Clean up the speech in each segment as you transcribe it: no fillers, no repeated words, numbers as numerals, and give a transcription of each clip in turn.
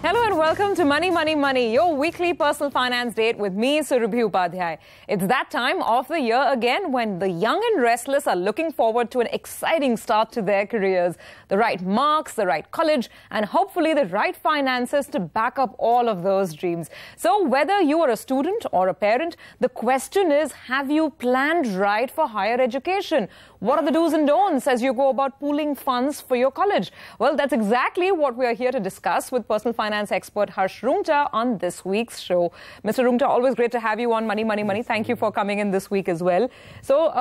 Hello and welcome to Money, Money, Money, your weekly personal finance date with me, Surabhi Upadhyay. It's that time of the year again when the young and restless are looking forward to an exciting start to their careers. The right marks, the right college, and hopefully the right finances to back up all of those dreams. So whether you are a student or a parent, the question is, have you planned right for higher education? What are the do's and don'ts as you go about pooling funds for your college? Well, that's exactly what we are here to discuss with personal finance expert Harsh Rungta on this week's show. Mr. Rungta, always great to have you on Money, Money, Money. Thank you for coming in this week as well. So,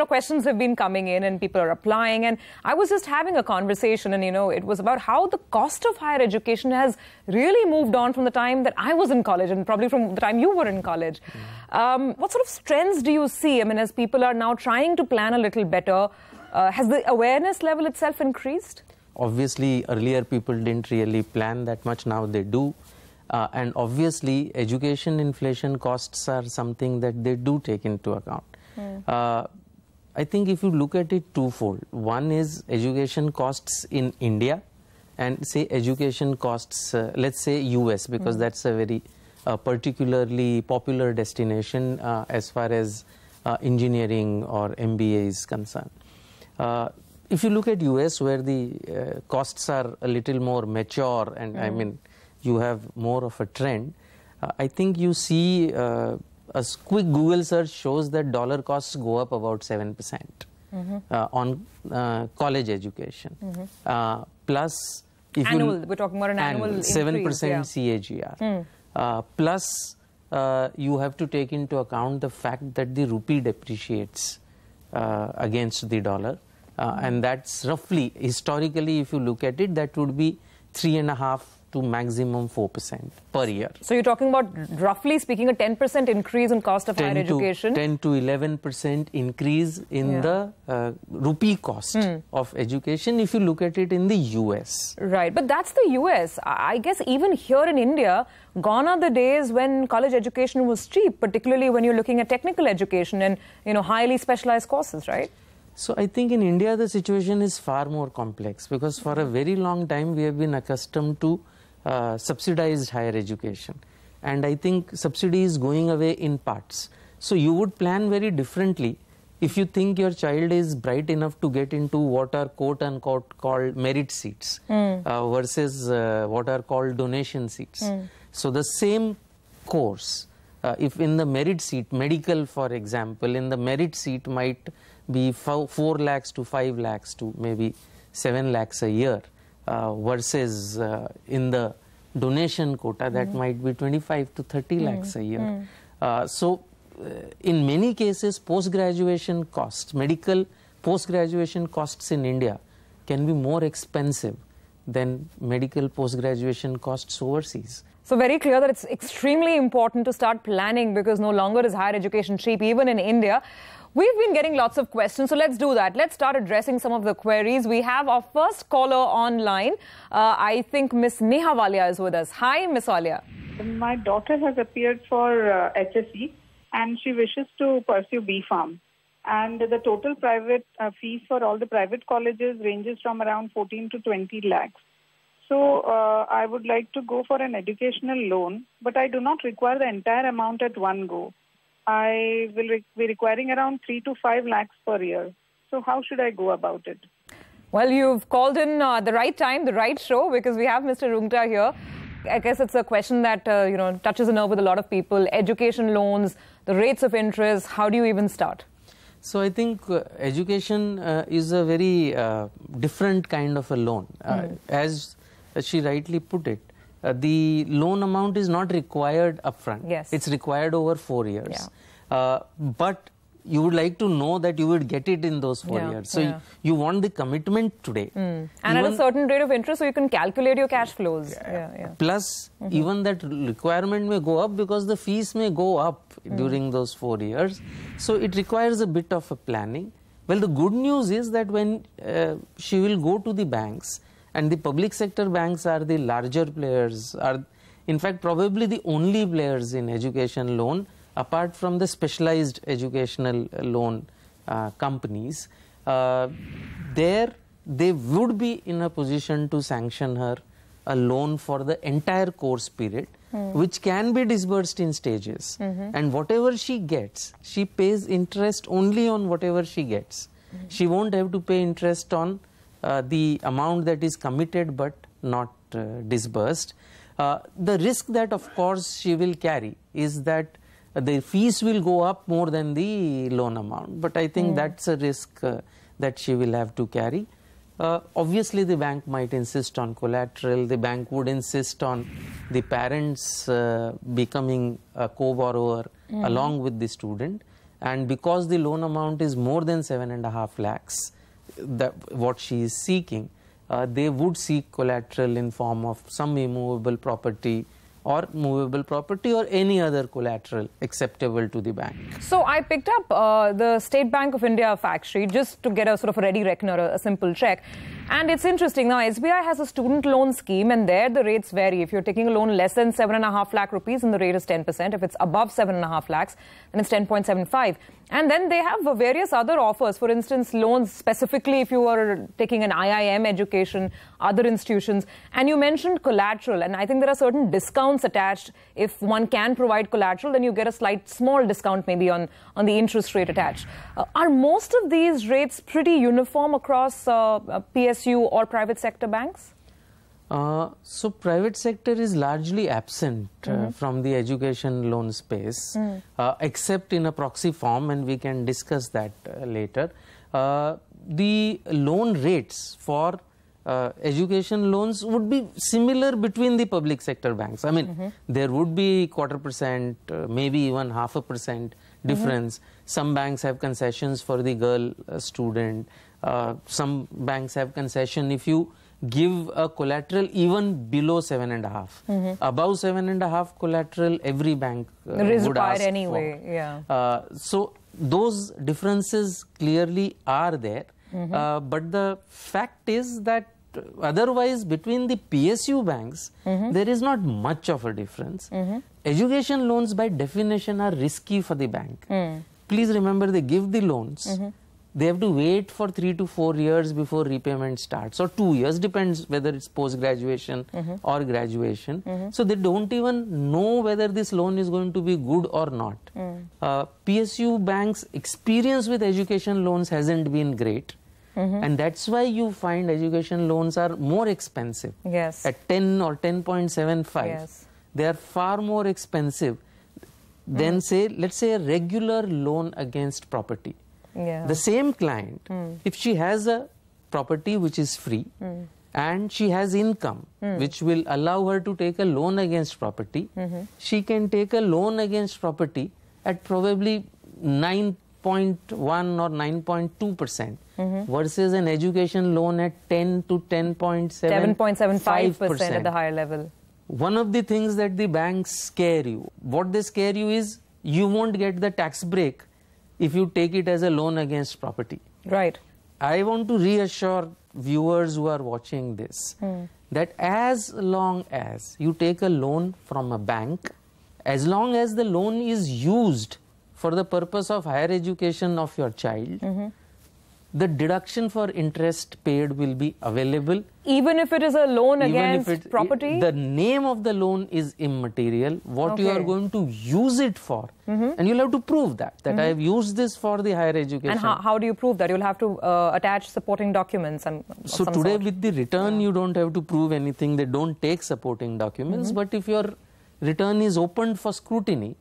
questions have been coming in and people are applying. And I was just having a conversation and, it was about how the cost of higher education has really moved on from the time that I was in college and probably from the time you were in college. What sort of trends do you see? I mean, as people are now trying to plan a little better, has the awareness level itself increased? Obviously, earlier people didn't really plan that much. Now they do. And obviously, education inflation costs are something that they do take into account. I think if you look at it twofold, one is education costs in India and say education costs, let's say US, because that's a very particularly popular destination as far as engineering or MBA is concerned. If you look at US, where the costs are a little more mature and I mean you have more of a trend, I think you see a quick Google search shows that dollar costs go up about 7% on college education. Plus, if we're talking about an annual 7% CAGR. Plus, you have to take into account the fact that the rupee depreciates against the dollar. And that's roughly, historically, if you look at it, that would be 3.5% to maximum 4% per year. So you're talking about, roughly speaking, a 10% increase in cost of higher education? 10 to 11% increase in the rupee cost of education if you look at it in the US. Right, but that's the US. I guess even here in India, gone are the days when college education was cheap, particularly when you're looking at technical education and, highly specialized courses, right? So I think in India the situation is far more complex because for a very long time we have been accustomed to subsidized higher education, and I think subsidy is going away in parts. So you would plan very differently if you think your child is bright enough to get into what are quote unquote called merit seats versus what are called donation seats. So the same course, if in the merit seat, medical for example, in the merit seat might be 4 lakhs to 5 lakhs to maybe 7 lakhs a year versus in the donation quota that might be 25 to 30 lakhs a year. In many cases, post-graduation costs, medical post-graduation costs in India can be more expensive than medical post-graduation costs overseas. So very clear that it's extremely important to start planning because no longer is higher education cheap, even in India. We've been getting lots of questions, so let's do that. Let's start addressing some of the queries. We have our first caller online. I think Miss Neha Walia is with us. Hi, Miss Walia. My daughter has appeared for HSE and she wishes to pursue B.Pharm. And the total private fees for all the private colleges ranges from around 14 to 20 lakhs. So I would like to go for an educational loan, but I do not require the entire amount at one go. I will be requiring around 3 to 5 lakhs per year. So how should I go about it? Well, you've called in the right time, the right show, because we have Mr. Rungta here. I guess it's a question that, touches a nerve with a lot of people. Education loans, the rates of interest, how do you even start? So I think education is a very different kind of a loan. As she rightly put it, the loan amount is not required upfront. Yes. It's required over 4 years. But you would like to know that you would get it in those 4 years. So you want the commitment today. And at a certain rate of interest, so you can calculate your cash flows. Plus, even that requirement may go up because the fees may go up during those 4 years. So it requires a bit of a planning. Well, the good news is that when she will go to the banks, and the public sector banks are the larger players, are in fact probably the only players in education loan apart from the specialized educational loan companies, there they would be in a position to sanction her a loan for the entire course period, which can be disbursed in stages. And whatever she gets, she pays interest only on whatever she gets. She won't have to pay interest on the amount that is committed but not disbursed. The risk that, of course, she will carry is that the fees will go up more than the loan amount. But I think that's a risk that she will have to carry. Obviously, the bank might insist on collateral. The bank would insist on the parents becoming a co-borrower along with the student. And because the loan amount is more than 7.5 lakhs, what she is seeking, they would seek collateral in form of some immovable property or movable property or any other collateral acceptable to the bank. So I picked up the State Bank of India fact sheet just to get a sort of a ready reckoner, a simple check. And it's interesting. Now, SBI has a student loan scheme, and there the rates vary. If you're taking a loan less than 7.5 lakh rupees, then the rate is 10%. If it's above 7.5 lakhs, then it's 10.75. And then they have various other offers. For instance, loans specifically if you are taking an IIM education, other institutions. And you mentioned collateral. And I think there are certain discounts attached. If one can provide collateral, then you get a slight small discount maybe on the interest rate attached. Are most of these rates pretty uniform across PSU or private sector banks? So private sector is largely absent from the education loan space, except in a proxy form, and we can discuss that later. The loan rates for education loans would be similar between the public sector banks. I mean, there would be 0.25%, maybe even 0.5% difference. Some banks have concessions for the girl student. Some banks have concession if you give a collateral even below 7.5. Above 7.5 collateral, every bank would ask anyway. for. Yeah. So those differences clearly are there. But the fact is that otherwise between the PSU banks, there is not much of a difference. Education loans by definition are risky for the bank. Please remember, they give the loans. They have to wait for 3 to 4 years before repayment starts, or 2 years, depends whether it's post-graduation or graduation. So they don't even know whether this loan is going to be good or not. PSU banks' experience with education loans hasn't been great. And that's why you find education loans are more expensive. Yes. At 10 or 10.75, Yes. they are far more expensive than, say, let's say a regular loan against property. Yeah. The same client, if she has a property which is free and she has income which will allow her to take a loan against property, she can take a loan against property at probably 9.1 or 9.2% versus an education loan at 10 to 10.75% at the higher level. One of the things that the banks scare you, what they scare you is you won't get the tax break if you take it as a loan against property. Right. I want to reassure viewers who are watching this that as long as you take a loan from a bank, as long as the loan is used for the purpose of higher education of your child, the deduction for interest paid will be available. Even if it is a loan against property? The name of the loan is immaterial. What you are going to use it for, and you'll have to prove that I have used this for the higher education. And how do you prove that? You'll have to attach supporting documents. So today with the return, you don't have to prove anything. They don't take supporting documents. But if your return is opened for scrutiny,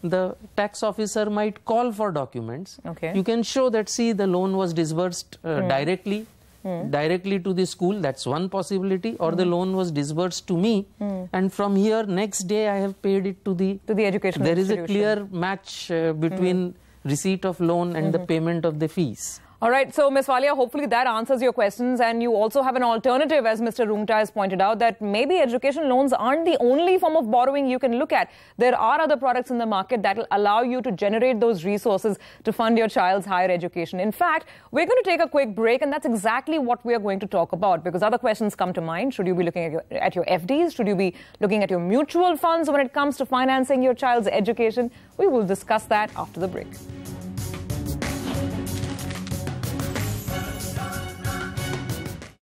the tax officer might call for documents. Okay. You can show that, see, the loan was disbursed directly to the school. That's one possibility. Or the loan was disbursed to me, and from here next day I have paid it to the education There is institution. a clear match between receipt of loan and the payment of the fees. All right, so Ms. Walia, hopefully that answers your questions, and you also have an alternative, as Mr. Rungta has pointed out, that maybe education loans aren't the only form of borrowing you can look at. There are other products in the market that will allow you to generate those resources to fund your child's higher education. In fact, we're going to take a quick break, and that's exactly what we are going to talk about, because other questions come to mind. Should you be looking at your FDs? Should you be looking at your mutual funds when it comes to financing your child's education? We will discuss that after the break.